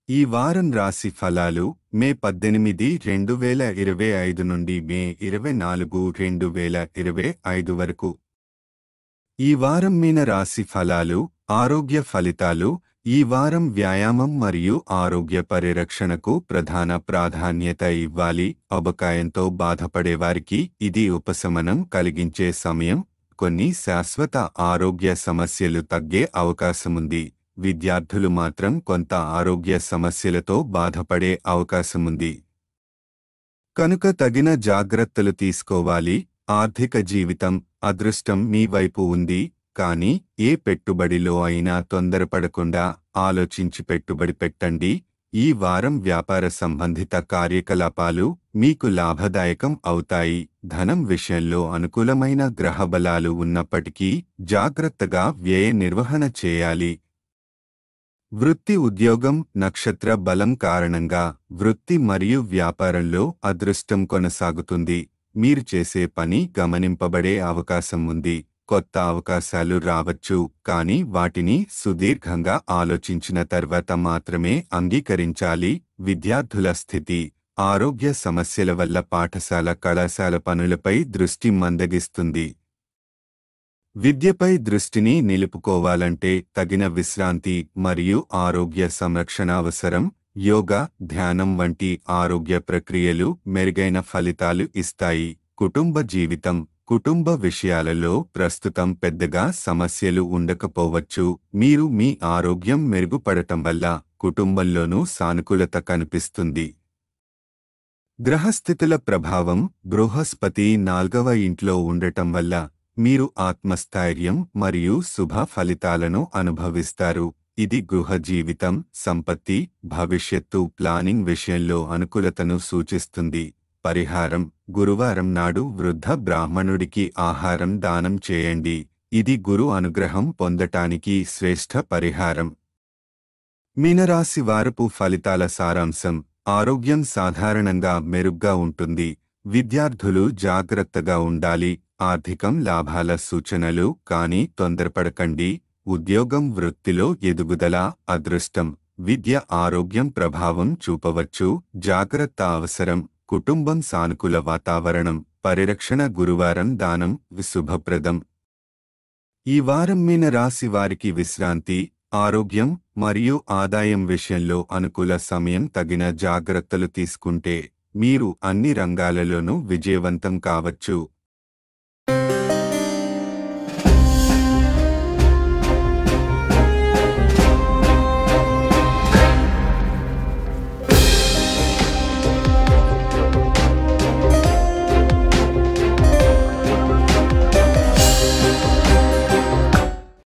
ఈ వారం రాశి ఫలాలు మే 18, 2025 నుండి మే 24, 2025 వరకు. ఈ వారం మీన రాశి ఫలాలు, ఆరోగ్య ఫలితాలు. ఈ వారం వ్యాయామం మరియు ఆరోగ్య పరిరక్షణకు ప్రధాన ప్రాధాన్యత ఇవ్వాలి. అబకాయంతో బాధపడేవారికి ఇది ఉపశమనం కలిగించే సమయం. కొన్ని శాశ్వత ఆరోగ్య సమస్యలు తగ్గే అవకాశముంది. విద్యార్థులు మాత్రం కొంత ఆరోగ్య సమస్యలతో బాధపడే అవకాశముంది. కనుక తగిన జాగ్రత్తలు తీసుకోవాలి. ఆర్థిక జీవితం, అదృష్టం మీ వైపు ఉంది. కానీ ఏ పెట్టుబడిలో అయినా తొందరపడకుండా ఆలోచించి పెట్టుబడి పెట్టండి. ఈ వారం వ్యాపార సంబంధిత కార్యకలాపాలు మీకు లాభదాయకం అవుతాయి. ధనం విషయంలో అనుకూలమైన గ్రహబలాలు ఉన్నప్పటికీ జాగ్రత్తగా వ్యయ నిర్వహణ చేయాలి. వృత్తి ఉద్యోగం, నక్షత్ర బలం కారణంగా వృత్తి మరియు వ్యాపారంలో అదృష్టం కొనసాగుతుంది. మీరు చేసే పని గమనింపబడే అవకాశం ఉంది. కొత్త అవకాశాలు రావచ్చు, కానీ వాటిని సుదీర్ఘంగా ఆలోచించిన తర్వాత మాత్రమే అంగీకరించాలి. విద్యార్థుల స్థితి, ఆరోగ్య సమస్యల వల్ల పాఠశాల కళాశాల పనులపై దృష్టి మందగిస్తుంది. విద్యపై దృష్టిని నిలుపుకోవాలంటే తగిన విశ్రాంతి మరియు ఆరోగ్య సంరక్షణ అవసరం. యోగా, ధ్యానం వంటి ఆరోగ్య ప్రక్రియలు మెరుగైన ఫలితాలు ఇస్తాయి. కుటుంబ జీవితం, కుటుంబ విషయాలలో ప్రస్తుతం పెద్దగా సమస్యలు ఉండకపోవచ్చు. మీరు మీ ఆరోగ్యం మెరుగుపడటం వల్ల కుటుంబంలోనూ సానుకూలత కనిపిస్తుంది. గ్రహస్థితుల ప్రభావం, బృహస్పతి 4వ ఇంట్లో ఉండటం వల్ల మీరు ఆత్మస్థైర్యం మరియు శుభ ఫలితాలను అనుభవిస్తారు. ఇది గృహ జీవితం, సంపత్తి, భవిష్యత్తు ప్లానింగ్ విషయంలో అనుకూలతను సూచిస్తుంది. పరిహారం: గురువారం నాడు వృద్ధ బ్రాహ్మణుడికి ఆహారం దానం చేయండి. ఇది గురు అనుగ్రహం పొందటానికి శ్రేష్ఠ పరిహారం. మీనరాశి వారపు ఫలితాల సారాంశం: ఆరోగ్యం సాధారణంగా మెరుగ్గా ఉంటుంది. విద్యార్థులు జాగ్రత్తగా ఉండాలి. ఆర్థికం లాభాల సూచనలు, కానీ తొందరపడకండి. ఉద్యోగం, వృత్తిలో ఎదుగుదల, అదృష్టం. విద్య, ఆరోగ్యం ప్రభావం చూపవచ్చు. జాగ్రత్త అవసరం. కుటుంబం, సానుకూల వాతావరణం, పరిరక్షణ. గురువారం దానం శుభప్రదం. ఈ వారం మీన రాశి వారికి విశ్రాంతి, ఆరోగ్యం మరియు ఆదాయం విషయంలో అనుకూల సమయం. తగిన జాగ్రత్తలు తీసుకుంటే మీరు అన్ని రంగాలలోనూ విజయవంతం కావచ్చు.